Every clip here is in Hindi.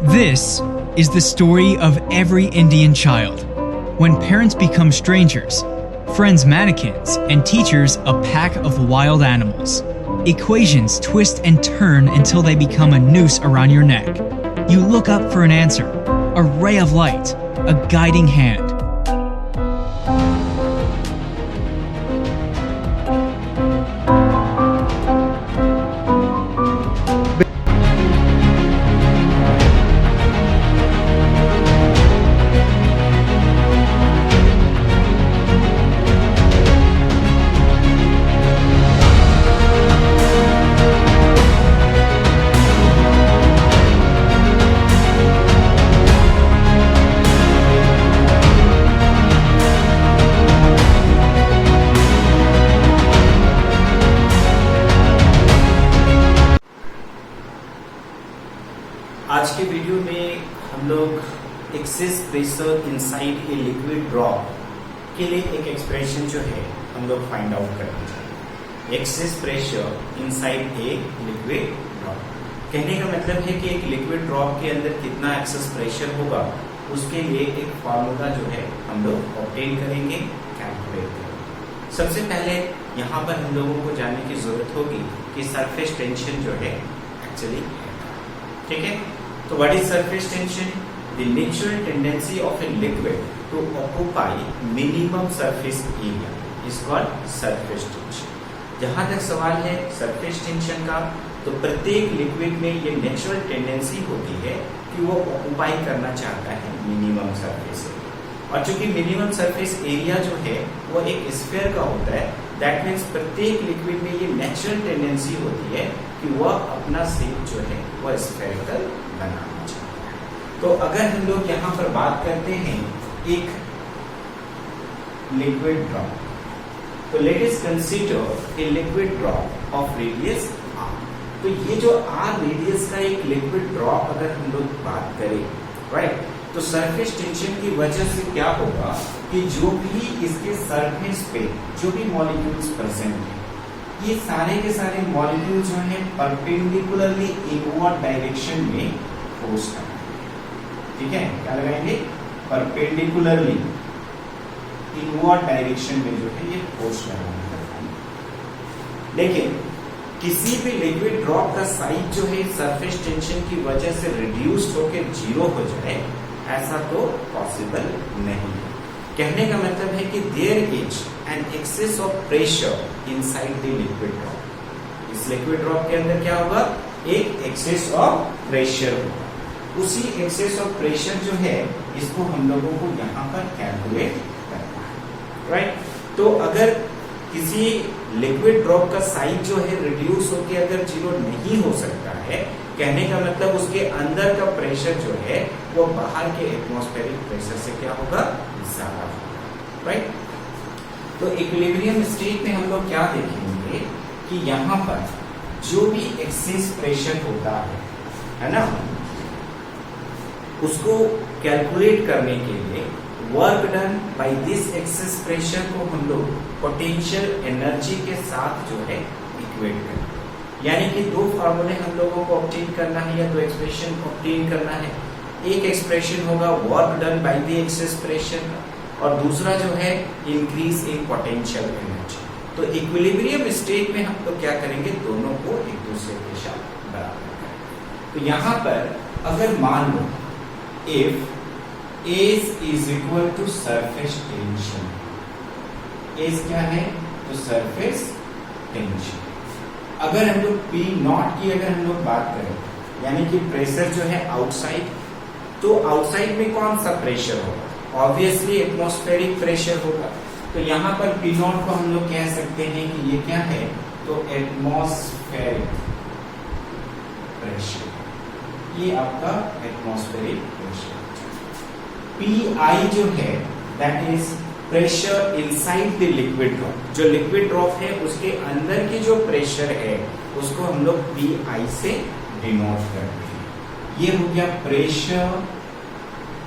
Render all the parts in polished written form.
This is the story of every Indian child. When parents become strangers, friends mannequins, and teachers a pack of wild animals. Equations twist and turn until they become a noose around your neck. You look up for an answer, a ray of light, a guiding hand. आज के वीडियो में हम लोग access pressure inside a liquid drop के लिए एक एक्सप्रेशन जो है हम लोग फाइंड आउट करना चाहेंगे। Access pressure inside a liquid drop कहने का मतलब है कि एक लिक्विड ड्रॉप के अंदर कितना एक्सेस प्रेशर होगा, उसके लिए एक फॉर्मूला जो है हम लोग ऑब्टेन करेंगे, कैलकुलेट करेंगे। सबसे पहले यहाँ पर हम लोगों को जानने की जरूरत होगी कि सरफेस टेंशन जो है एक्चुअली, ठीक है। तो what is surface tension? The natural tendency of a liquid to occupy minimum surface area is called surface tension. जहां तक सवाल है सरफेस टेंशन का, तो प्रत्येक लिक्विड में ये नेचुरल टेंडेंसी होती है कि वो ऑक्यूपाई करना चाहता है मिनिमम सरफेस एरिया। और चूंकि मिनिमम सरफेस एरिया जो है वो एक स्फीयर का होता है, दैट मीन्स प्रत्येक लिक्विड में ये नेचुरल टेंडेंसी होती है कि वह अपना शेप जो है वह स्फेरिकल बनाना चाहता है। तो अगर हम लोग यहाँ पर बात करते हैं एक लिक्विड ड्रॉप, तो let us consider a liquid drop of radius r। तो ये जो r रेडियस का एक लिक्विड ड्रॉप अगर हम लोग बात करें, राइट, तो सरफेस टेंशन की वजह से क्या होगा कि जो भी इसके सरफेस पे जो भी मॉलिक्यूल्स प्रेजेंट है, ये सारे के सारे मॉलिक्यूल जो है परपेंडिकुलरली इनवर्ड डायरेक्शन में फोर्स करेंगे। ठीक है, क्या लगाएंगे? परपेंडिकुलरली इनवर्ड डायरेक्शन में जो है ये फोर्स लगाएंगे। लेकिन किसी भी लिक्विड ड्रॉप का साइज जो है सरफेस टेंशन की वजह से रिड्यूस्ड होकर 0 हो जाए, ऐसा तो पॉसिबल नहीं है। कहने का मतलब है कि there is an excess of pressure inside the liquid drop. इस लिक्विड ड्रॉप के अंदर क्या होगा? एक एक्सेस ऑफ प्रेशर होगा। उसी एक्सेस ऑफ प्रेशर जो है इसको हम लोगों को यहाँ पर कैलकुलेट करना है, राइट। तो अगर किसी लिक्विड ड्रॉप का साइज जो है रिड्यूस होकर अगर 0 नहीं हो सकता है, कहने का मतलब उसके अंदर का प्रेशर जो है वो बाहर के एटमॉस्फेरिक प्रेशर से क्या होगा? ज्यादा होगा, राइट। तो इक्विलिब्रियम स्टेट में हम लोग क्या देखेंगे कि यहाँ पर जो भी एक्सेस प्रेशर होता है ना, उसको कैलकुलेट करने के लिए work done by this access pressure को हम लोग पोटेंशियल एनर्जी के साथ जो है इक्वेट करें। यानी कि दो फार्मूले हम लोगों को ऑब्टेन करना है या दो एक्सप्रेशन ऑब्टेन करना है। एक एक्सप्रेशन होगा work done by the excess pressure और दूसरा जो है इंक्रीज इन पोटेंशियल एनर्जी। तो इक्विलिब्रियम स्टेट में हम लोग क्या करेंगे? दोनों को एक दूसरे के साथ बराबर करेंगे। तो यहाँ पर अगर मान लो if edge is equal to surface tension, edge क्या है? तो सरफेस टेंशन। अगर हम लोग पी नॉट की अगर हम लोग बात करें, यानी कि प्रेशर जो है आउटसाइड, तो आउटसाइड में कौन सा प्रेशर होगा? ऑब्वियसली एटमॉस्फेरिक प्रेशर होगा। तो यहाँ पर पी नॉट को हम लोग कह सकते हैं कि ये क्या है? तो एटमॉस्फेरिक प्रेशर, ये आपका एटमॉस्फेरिक प्रेशर। पी आई जो है that is pressure inside the liquid drop. जो लिक्विड ड्रॉप है उसके अंदर की जो प्रेशर है उसको हम लोग पी आई से डिनोट करते हैं। ये हो गया pressure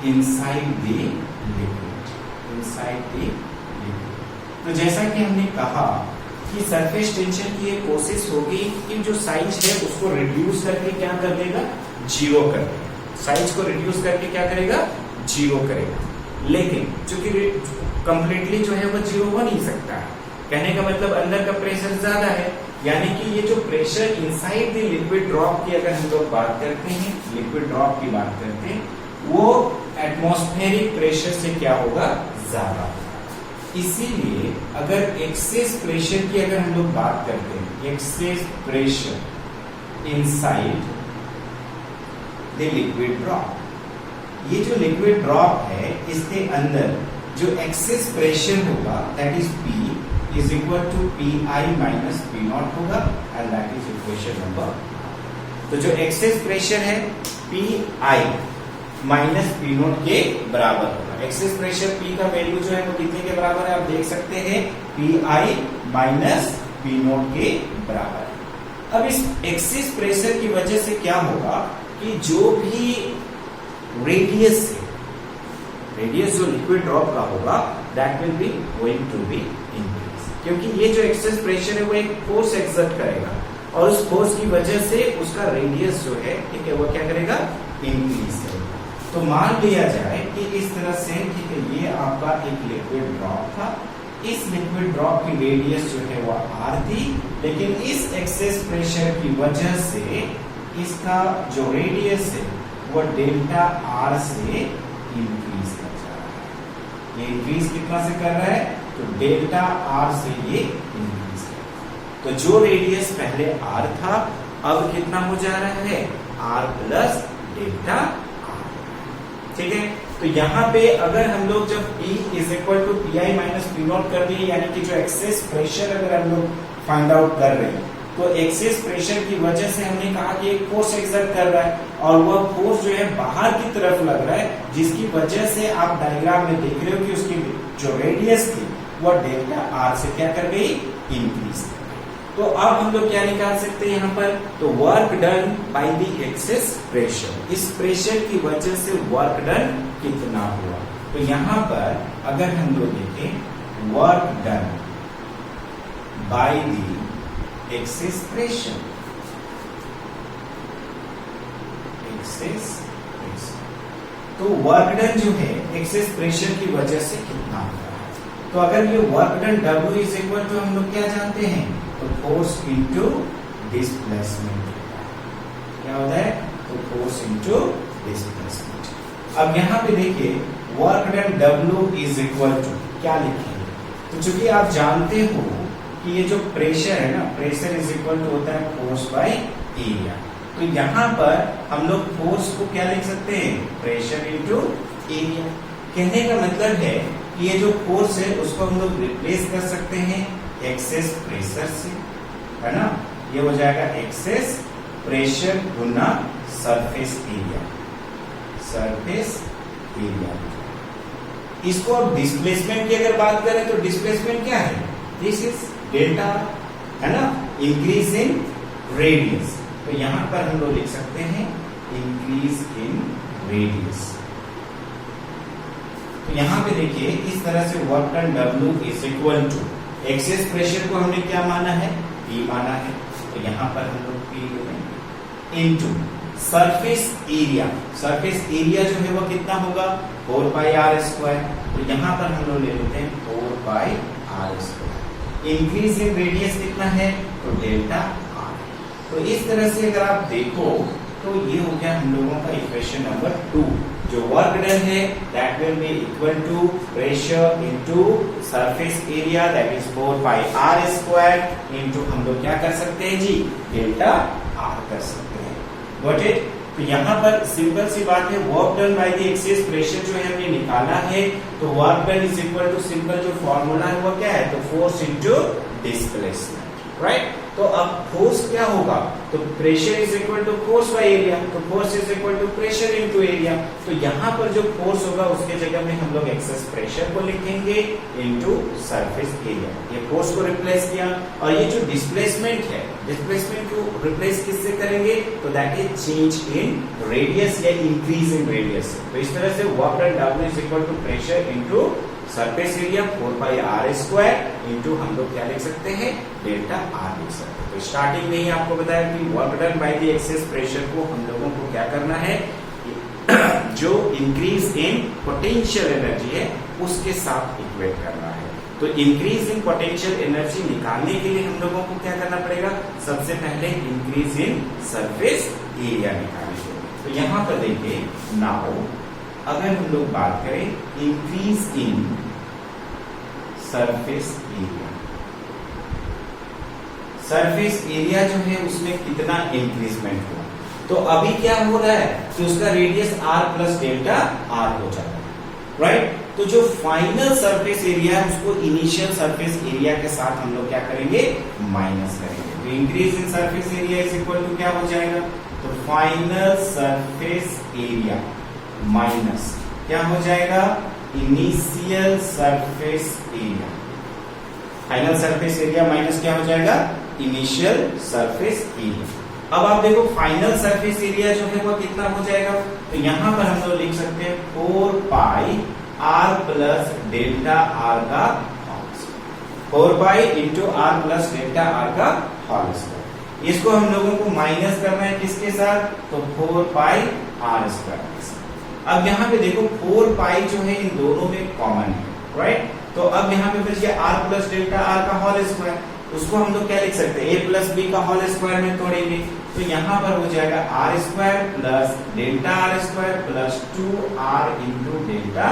inside the liquid, inside the liquid. तो जैसा कि हमने कहा कि सरफेस टेंशन की एक कोशिश होगी कि जो साइज है उसको रिड्यूस करके क्या कर देगा? 0 कर देगा। साइज को रिड्यूस करके क्या करेगा, जीरो करेगा। लेकिन चूंकि कंप्लीटली जो है वो जीरो हो नहीं सकता है, कहने का मतलब अंदर का प्रेशर ज्यादा है, यानी कि ये जो pressure inside the liquid drop की अगर हम लोग बात करते हैं, लिक्विड ड्रॉप की बात करते हैं, वो एटमॉस्फेरिक प्रेशर से क्या होगा, ज्यादा होगा। इसीलिए अगर एक्सेस प्रेशर की अगर हम लोग बात करते हैं, excess pressure inside the liquid drop, ये जो लिक्विड ड्रॉप है इसके अंदर जो एक्सेस प्रेशर होगा that is P is equal to PI minus P0 होगा, and that is equation number. तो जो एक्सेस प्रेशर है PI माइनस P0 के बराबर होगा। एक्सेस प्रेशर P का वैल्यू जो है वो कितने के बराबर है, आप देख सकते हैं PI माइनस P0 के बराबर। अब इस एक्सेस प्रेशर की वजह से क्या होगा कि जो भी रेडियस जो लिक्विड ड्रॉप का होगा that will be going to be increase, क्योंकि ये जो एक्सेस प्रेशर है वो एक फोर्स एक्सर्ट करेगा और उस फोर्स की वजह से उसका रेडियस जो है, ठीक है, वो क्या करेगा, इंक्रीज करेगा। तो मान लिया जाए कि इस तरह से, ठीक है, ये आपका एक लिक्विड ड्रॉप था, इस लिक्विड ड्रॉप की रेडियस जो है वो r थी, लेकिन इस एक्सेस प्रेशर की वजह से इसका जो रेडियस है वो डेल्टा r से इंक्रीज कर जा रहा है। ये इंक्रीज कितना से कर रहा है, तो डेल्टा r से ये इंक्रीज कर रहा है। तो जो रेडियस पहले r था अब कितना हो जा रहा है, r प्लस डेल्टा r, ठीक है। तो यहाँ पे अगर हम लोग जब P is equal to PI minus P0 कर दिए, यानी कि जो एक्सेस प्रेशर अगर हम लोग फाइंड आउट कर रहे हैं, तो एक्सेस प्रेशर की वजह से हमने कहा कि एक फोर्स एक्सर्ट कर रहा है और वह फोर्स जो है बाहर की तरफ लग रहा है, जिसकी वजह से आप डायग्राम में देख रहे हो कि उसकी जो रेडियस थी वह डेल्टा r से क्या कर गई, इंक्रीज कर गई। तो अब हम लोग क्या निकाल सकते हैं यहाँ पर, तो work done by the excess pressure, इस प्रेशर की वजह से वर्क डन कितना हुआ। तो यहाँ पर अगर हम लोग देखें work done by the excess pressure, access pressure, तो वर्क डन जो है एक्सेस प्रेशर की वजह से कितना होता है। तो अगर ये work done W is equal to हम लोग क्या जानते हैं, तो फोर्स इनटू डिस्प्लेसमेंट, क्या होता है, तो फोर्स इनटू डिस्प्लेसमेंट। अब यहाँ पे देखिए work done W is equal to क्या लिखेंगे, तो चूंकि आप जानते हो कि ये जो प्रेशर है ना, प्रेशर इज इक्वल टू होता है फोर्स बाय एरिया, तो यहाँ पर हम लोग फोर्स को क्या लिख सकते हैं, प्रेशर इनटू एरिया। कहने का मतलब है कि ये जो फोर्स है उसको हम लोग रिप्लेस कर सकते हैं एक्सेस प्रेशर से, है ना, ये हो जाएगा एक्सेस प्रेशर गुना सरफेस एरिया, सरफेस एरिया। इसको अब डिस्प्लेसमेंट की अगर बात करें तो डिस्प्लेसमेंट क्या है, दिस इज डेल्टा, है ना, इंक्रीज इन रेडियस। तो यहां पर हम लोग लिख सकते हैं इंक्रीज इन रेडियस। तो यहां पे देखिए इस तरह से work done W is equal to excess pressure को हमने क्या माना है, P माना है, तो यहां पर हम लोग P लेंगे into surface area. Surface area जो है वो कितना होगा, 4 पाई r स्क्वायर, तो यहां पर हम लोग ले लेते हैं 4 pi r square. Increase in radius कितना है, तो डेल्टा r। तो इस तरह से अगर आप देखो तो ये हो गया हम लोगों का इक्वेशन नंबर 2। जो वर्क डन है that will be equal to pressure into surface area that is 4 pi r square into हम लोग क्या कर सकते हैं जी, डेल्टा r कर सकते हैं। Got it. तो यहाँ पर सिंपल सी बात है, work done by the excess pressure जो है हमने निकाला है, तो work done is equal to simple जो फॉर्मूला है वो क्या है, तो फोर्स इनटू डिस्प्लेसमेंट, राइट। तो अब फोर्स क्या होगा, तो pressure is equal to force by area, तो force is equal to pressure into area. तो यहाँ पर जो फोर्स होगा उसके जगह में हम लोग एक्सेस प्रेशर को लिखेंगे इनटू सरफेस एरिया। ये फोर्स को रिप्लेस किया, और ये जो डिस्प्लेसमेंट है, डिस्प्लेसमेंट को रिप्लेस किससे करेंगे, तो that is change in radius या इंक्रीज इन रेडियस। तो इस तरह से work done W is equal to pressure into surface area 4 pi r square into हम लोग क्या लिख सकते हैं, डेल्टा r लिख सकते हैं। तो स्टार्टिंग में ही आपको बताया कि work done by the excess pressure को हम लोगों को क्या करना है, जो इंक्रीज इन पोटेंशियल एनर्जी है उसके साथ इक्वेट करना है। तो इंक्रीज इन पोटेंशियल एनर्जी निकालने के लिए हम लोगों को क्या करना पड़ेगा, सबसे पहले इंक्रीज इन सरफेस एरिया निकालेंगे। तो यहां पर देखिए नाउ अगर हम लोग बात करें increase in surface area, surface area जो है उसमें कितना इंक्रीजमेंट हुआ, तो अभी क्या हो रहा है कि उसका radius r plus delta r हो जाता है, राइट। तो जो फाइनल सरफेस एरिया है उसको इनिशियल सरफेस एरिया के साथ हम लोग क्या करेंगे, माइनस करेंगे। तो increase in surface area is equal to क्या हो जाएगा, तो फाइनल सरफेस एरिया माइनस क्या हो जाएगा, initial surface area. Final surface area minus क्या हो जाएगा, इनिशियल सरफेस एरिया। अब आप देखो फाइनल सरफेस एरिया जो है वो कितना हो जाएगा, तो यहां पर हम लोग लिख सकते हैं 4 pi r plus delta r का whole square, 4 pi into r plus delta r का होल स्क्वायर। इसको हम लोगों को माइनस करना है किसके साथ, तो 4 पाई r स्क्वायर के साथ। अब यहाँ पे देखो 4 पाई जो है इन दोनों में कॉमन है, राइट। तो अब यहाँ पे बच गया r प्लस डेल्टा r का होल स्क्वायर, उसको हम लोग क्या लिख सकते हैं, a प्लस बी का होल स्क्वायर में तोड़ेंगे, तो यहाँ पर हो जाएगा r square plus delta r square plus 2r into delta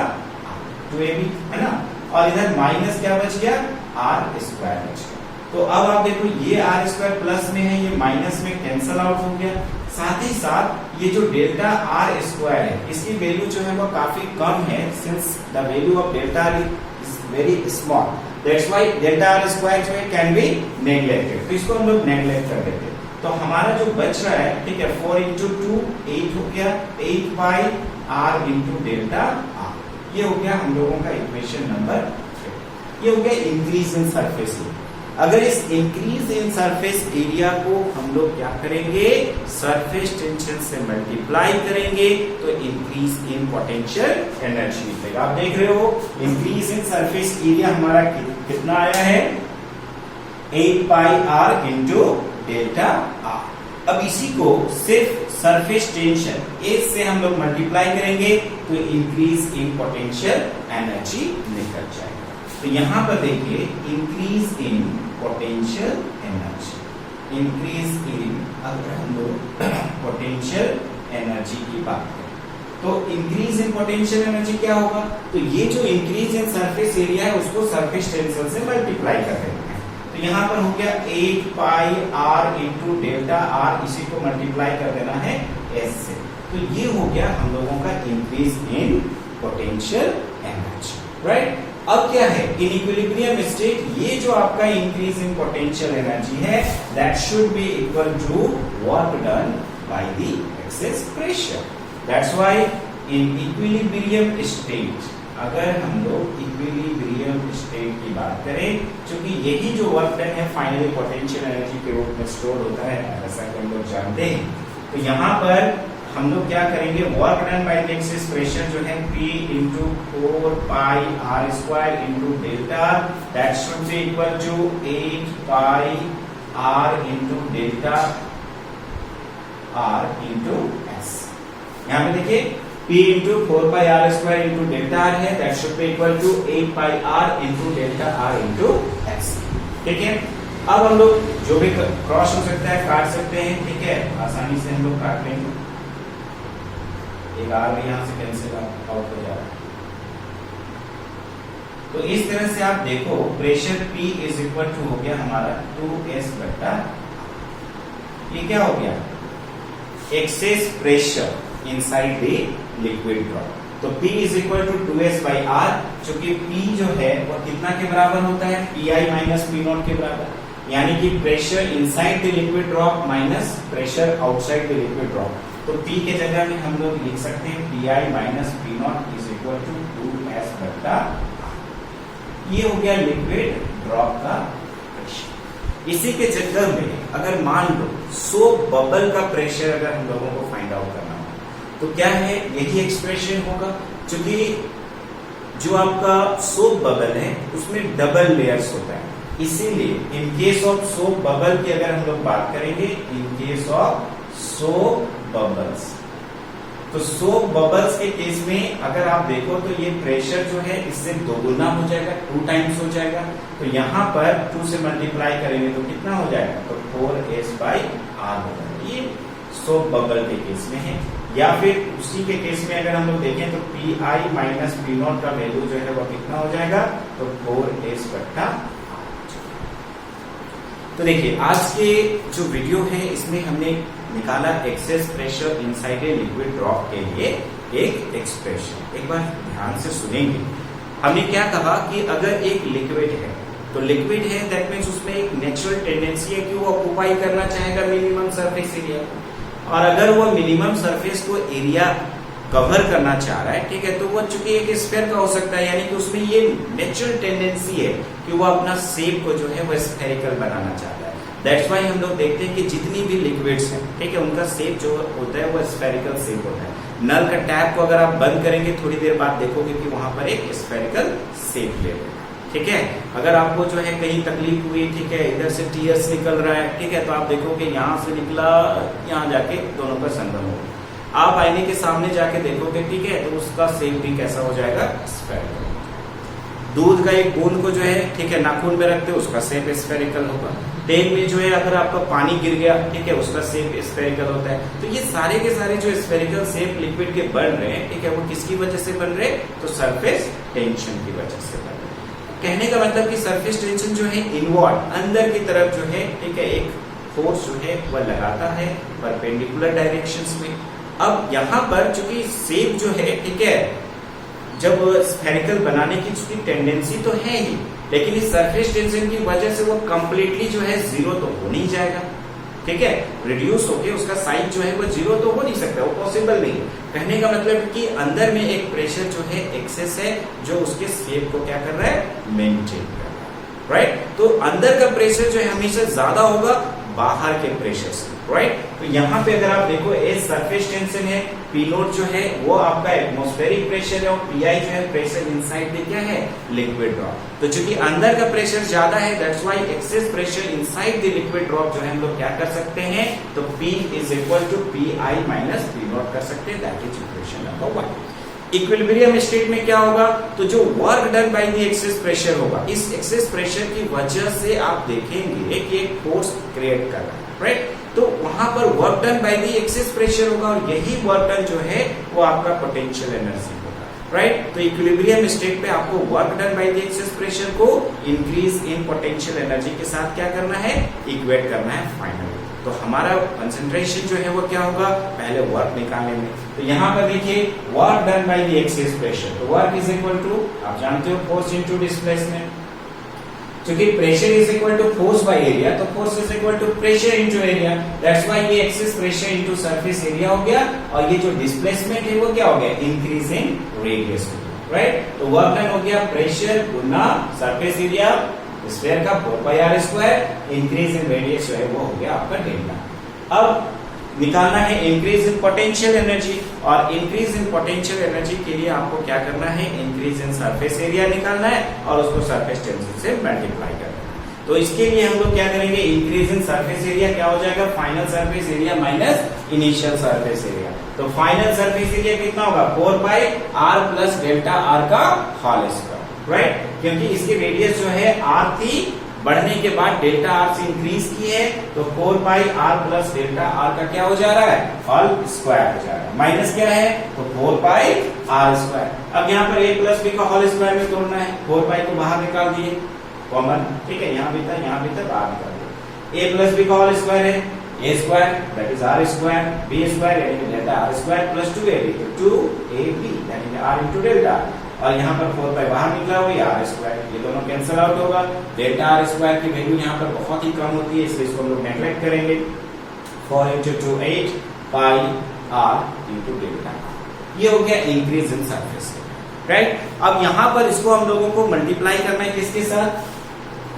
2ab, है ना। और इधर माइनस क्या बच गया, आर स्क्वायर बच गया। तो अब आप देखो ये आर स्क्वायर प्लस में है, ये माइनस में कैंसल आउट हो गया। साथ ही साथ ये जो डेल्टा आर स्क्वायर है इसकी वैल्यू जो है वो काफी कम है, since the value of delta R is very small, that's why delta r square जो है कैन बी नेग्लेक्टेड। तो इसको हम लोग नेग्लेक्ट कर देते हैं। तो हमारा जो बच रहा है, ठीक है, 4 इंटू 2 8 हो गया, 8 pi r into delta r, ये हो गया हम लोगों का इक्वेशन नंबर 3। ये हो गया इंक्रीज इन सरफेस एरिया। अगर इस इंक्रीज इन सरफेस एरिया को हम लोग क्या करेंगे, सरफेस टेंशन से मल्टीप्लाई करेंगे तो इंक्रीज इन पोटेंशियल एनर्जी मिलेगा। आप देख रहे हो इंक्रीज इन सरफेस एरिया हमारा कितना आया है, 8 pi r into delta r। अब इसी को सिर्फ सरफेस टेंशन एस से हम लोग मल्टीप्लाई करेंगे तो इंक्रीज इन पोटेंशियल एनर्जी निकल जाएगा। तो यहां पर देखिए increase in potential energy, increase in, अगर हम लोग पोटेंशियल एनर्जी की बात करें तो इंक्रीज इन पोटेंशियल एनर्जी क्या होगा, तो ये जो इंक्रीज इन सरफेस एरिया है उसको सरफेस टेंशन से मल्टीप्लाई कर देंगे। तो यहां पर हो गया 8 pi r into delta r, इसी को मल्टीप्लाई कर देना है s से। तो ये हो गया हम लोगों का increase in potential energy, right. अब क्या है, इन इक्विलिब्रियम स्टेट ये जो आपका इंक्रीज इन पोटेंशियल एनर्जी है that should be equal to work done by the excess pressure. That's why in equilibrium state, अगर हम लोग इक्विलिब्रियम स्टेट की बात करें, क्योंकि यही जो वर्क डन है फाइनली पोटेंशियल एनर्जी के रूप में स्टोर होता है, ऐसा कि हम लोग जानते हैं। तो यहाँ पर हम लोग क्या करेंगे, work done by the excess pressure जो है P into 4 pi r square into delta, that should be equal to 8 pi r into delta r into s। यहाँ पे देखिए P into 4 pi r square into delta r है, that should be equal to 8 pi r into delta r into s। ठीक है, अब हम लोग जो भी क्रॉस हो सकता है काट सकते हैं, ठीक है, आसानी से हम लोग काट लेंगे। एक r भी यहां से कैंसिल आउट हो जा रहा है। तो इस तरह से आप देखो pressure P is equal to हो गया हमारा 2s बट्टा, ये क्या हो गया, excess pressure inside the liquid drop. तो P is equal to 2s by r, चूंकि P जो है वो कितना के बराबर होता है, Pi माइनस P नॉट के बराबर, यानी कि pressure inside the liquid drop minus pressure outside the liquid drop. तो P के जगह में हम लोग लिख सकते हैं Pi minus P nought is equal to 2s बट्टा r। ये हो गया लिक्विड ड्रॉप का प्रेशर। इसी के जगह में अगर मान लो सोप बबल का प्रेशर अगर हम लोगों को फाइंड आउट करना हो तो क्या है, यही एक्सप्रेशन होगा, क्योंकि जो आपका सोप बबल है उसमें डबल लेयर्स होता है, इसीलिए in case of soap bubble की अगर हम लोग बात करेंगे, in case of soap bubbles, तो सोप बबल्स के केस में अगर आप देखो तो ये प्रेशर जो है इससे दोगुना हो जाएगा, 2 टाइम्स हो जाएगा। तो यहाँ पर 2 से मल्टीप्लाई करेंगे तो कितना हो जाएगा, तो 4s/r होगा। ये सोप बबल के केस में है। या फिर उसी के केस में अगर हम लोग देखें तो Pi माइनस P0 का वैल्यू जो है वो कितना हो जाएगा, तो 4s/r। तो देखिए आज के जो वीडियो है इसमें हमने निकाला access pressure inside a liquid drop के लिए एक एक्सप्रेशन। एक बार ध्यान से सुनेंगे। हमने क्या कहा कि अगर एक लिक्विड है तो लिक्विड है दैट मीन्स उसमें एक नेचुरल टेंडेंसी है कि वो ऑक्युपाई करना चाहेगा मिनिमम सरफेस एरिया, और अगर वो मिनिमम सरफेस को एरिया कवर करना चाह रहा है, ठीक है, तो वो चूंकि एक स्फीयर का हो सकता है, यानी कि उसमें ये नेचुरल टेंडेंसी है कि वो अपना शेप को जो है वो स्फेरिकल बनाना चाहता है। दैट्स वाई हम लोग देखते हैं कि जितनी भी लिक्विड्स हैं, ठीक है, उनका शेप जो होता है वो स्फेरिकल शेप होता है। नल का टैप को अगर आप बंद करेंगे थोड़ी देर बाद देखोगे कि वहां पर एक स्फेरिकल शेप ले लेगा, ठीक है। अगर आपको जो है कहीं तकलीफ हुई, ठीक है, इधर से टीयर्स निकल रहा है, ठीक है, तो आप देखोगे यहाँ से निकला, यहाँ जाके दोनों का संगम होगा। आप आईने के सामने जाके देखोगे, ठीक है, तो उसका शेप भी कैसा हो जाएगा, स्फेरिकल। दूध का एक बूंद को जो है, ठीक है, नाखून में रखते हो उसका शेप स्फेरिकल होगा। तेल में जो है अगर आपका पानी गिर गया, ठीक है, उसका शेप स्फेरिकल होता है। तो ये सारे के सारे जो स्फेरिकल शेप लिक्विड के बन रहे हैं, ठीक है, वो किसकी वजह से बन रहे हैं, तो सरफेस टेंशन की वजह से बन रहे हैं। कहने का मतलब कि सरफेस टेंशन जो है इनवर्ड अंदर की तरफ जो है, ठीक है, एक फोर्स जो है वह लगाता है परपेंडिकुलर डायरेक्शंस में। अब यहाँ पर चूंकि शेप जो है, ठीक है, जब स्फेरिकल बनाने की चूंकि टेंडेंसी तो है ही, लेकिन इस सरफेस टेंशन की वजह से वो कंप्लीटली जो है जीरो तो हो नहीं जाएगा, ठीक है, रिड्यूस होके उसका साइज जो है वो जीरो तो हो नहीं सकता, वो पॉसिबल नहीं है। कहने का मतलब कि अंदर में एक प्रेशर जो है एक्सेस है जो उसके शेप को क्या कर रहा है, मेंटेन कर रहा है, राइट। तो अंदर का प्रेशर जो है हमेशा ज्यादा होगा बाहर के प्रेशर से, राइट। तो यहाँ पे अगर आप देखो ए सरफेस टेंशन है, P0 जो है वो आपका एटमॉस्फेरिक प्रेशर है, और Pi जो है प्रेशर इनसाइड में क्या है, लिक्विड ड्रॉप। तो चूंकि अंदर का प्रेशर ज्यादा है that's why access pressure inside the liquid drop जो है हम लोग क्या कर सकते हैं, तो P is equal to Pi minus P0 कर सकते हैं। That is equation number 1। Equilibrium state में क्या होगा, तो जो work done by the excess pressure होगा, इस एक्सेस प्रेशर की वजह से आप देखेंगे कि एक फोर्स क्रिएट कर रहा है, राइट। तो वहां पर work done by the excess pressure होगा, और यही वर्क डन जो है वो आपका पोटेंशियल एनर्जी होगा, राइट। तो इक्विलिब्रियम स्टेट पे आपको work done by the excess pressure को इंक्रीज इन पोटेंशियल एनर्जी के साथ क्या करना है, इक्वेट करना है फाइनली। तो हमारा कंसंट्रेशन जो है वो क्या होगा, पहले वर्क निकालने में। तो यहाँ पर देखिए work done by the excess pressure, तो वर्क इज इक्वल टू, आप जानते हो, फोर्स इनटू डिस्प्लेसमेंट। क्योंकि pressure is equal to force by area, तो force is equal to pressure into area. That's why ये excess pressure into surface area हो गया, और ये जो डिस्प्लेसमेंट है वो क्या हो गया, इंक्रीज इन रेडियस हो गया, राइट। तो वर्क डन हो गया प्रेशर गुना सरफेस एरिया स्फीयर का 4πr², इंक्रीज इन रेडियस जो है वो हो गया आपका डेल्टा। अब निकालना है इंक्रीज इन पोटेंशियल एनर्जी, और इंक्रीज इन पोटेंशियल एनर्जी के लिए आपको क्या करना है, इंक्रीज इन सरफेस एरिया निकालना है और उसको सरफेस टेंशन से मल्टीप्लाई करना है। तो इसके लिए हम लोग क्या करेंगे, इंक्रीज इन सरफेस एरिया क्या हो जाएगा, final surface area minus initial surface area. तो फाइनल सरफेस एरिया कितना होगा, 4πr प्लस डेल्टा आर का होल स्क्वायर, राइट। क्योंकि इसकी रेडियस जो है r थी, बढ़ने के बाद डेल्टा आर से इंक्रीज की है, तो 4πr प्लस डेल्टा आर का क्या हो जा रहा है, होल स्क्वायर हो जा रहा है। माइनस क्या है, तो 4πr²। अब यहाँ पर a प्लस b का होल स्क्वायर में तोड़ना है, 4π को बाहर निकाल दिए कॉमन, ठीक है, यहाँ भी था बाहर निकाल दिए। a प्लस b का होल स्क्वायर है a² that is r², b² यानी कि डेल्टा r² प्लस 2ab, तो 2ab that is r into delta, और यहाँ पर 4π बाहर निकला हुआ r², ये दोनों कैंसिल आउट होगा। डेल्टा r² की वैल्यू यहाँ पर बहुत ही कम होती है, इसलिए इसको हम लोग नेग्लेक्ट करेंगे। 4 into 2 8 pi r into delta, ये हो गया इंक्रीज इन सरफेस, राइट। अब यहाँ पर इसको हम लोगों को मल्टीप्लाई करना है किसके साथ,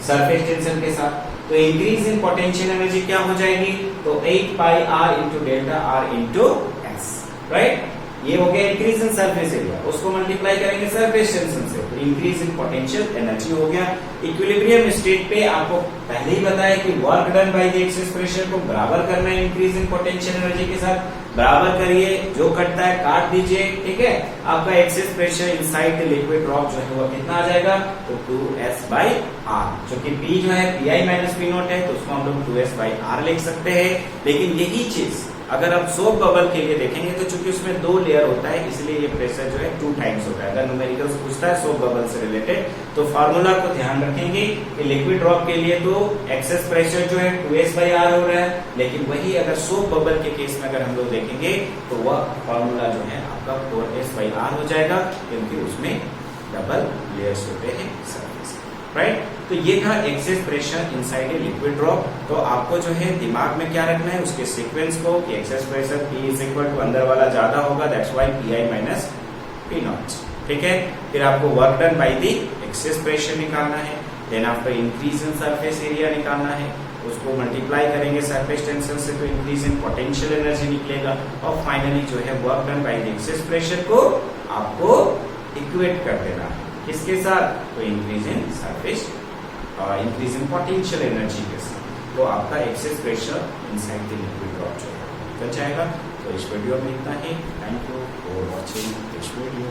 सरफेस टेंशन के साथ। तो इंक्रीज इन पोटेंशियल एनर्जी क्या हो जाएगी, तो 8πr into delta R into S, right. ये हो गया इंक्रीज इन सरफेस एरिया, उसको मल्टीप्लाई करेंगे सरफेस टेंशन से, तो इंक्रीज इन पोटेंशियल एनर्जी हो गया। इक्विलिब्रियम स्टेट पे आपको पहले ही बताया कि work done by the excess pressure को बराबर करना है इंक्रीज इन पोटेंशियल एनर्जी के साथ। बराबर करिए, जो कटता है काट दीजिए, ठीक है। आपका excess pressure inside the liquid drop जो है वो कितना आ जाएगा, तो 2S/R, जो कि P जो है PI माइनस P नॉट है, तो उसको हम लोग 2S/R लिख सकते हैं। लेकिन यही चीज अगर आप सोप बबल के लिए देखेंगे तो चूंकि उसमें 2 लेयर होता है, इसलिए ये प्रेशर जो है 2 टाइम्स होता है। अगर न्यूमेरिकल्स पूछता है सोप बबल से रिलेटेड तो फार्मूला को ध्यान रखेंगे कि लिक्विड ड्रॉप के लिए तो एक्सेस प्रेशर जो है 2S/R हो रहा है, लेकिन वही अगर सोप बबल के केस में अगर हम लोग देखेंगे तो वह फार्मूला जो है आपका 4S/R हो जाएगा, क्योंकि उसमें डबल लेयर्स होते हैं सरफेस, राइट। तो ये था access pressure inside a liquid drop. तो आपको जो है दिमाग में क्या रखना है, उसके सीक्वेंस को, कि excess pressure P is equal to अंदर वाला ज्यादा होगा, that's why PI minus P nought, ठीक है। फिर आपको work done by the excess pressure निकालना है, then after increase in surface area निकालना है, उसको मल्टीप्लाई करेंगे सरफेस टेंशन से तो इंक्रीज इन पोटेंशियल एनर्जी निकलेगा, और फाइनली जो है work done by the excess pressure को आपको इक्वेट कर देना है किसके साथ, तो इंक्रीज इन सरफेस और इंक्रीज इन पोटेंशियल एनर्जी के साथ, तो आपका excess pressure inside the liquid drop जो है बन जाएगा। तो इस वीडियो में इतना ही। Thank you for watching this video.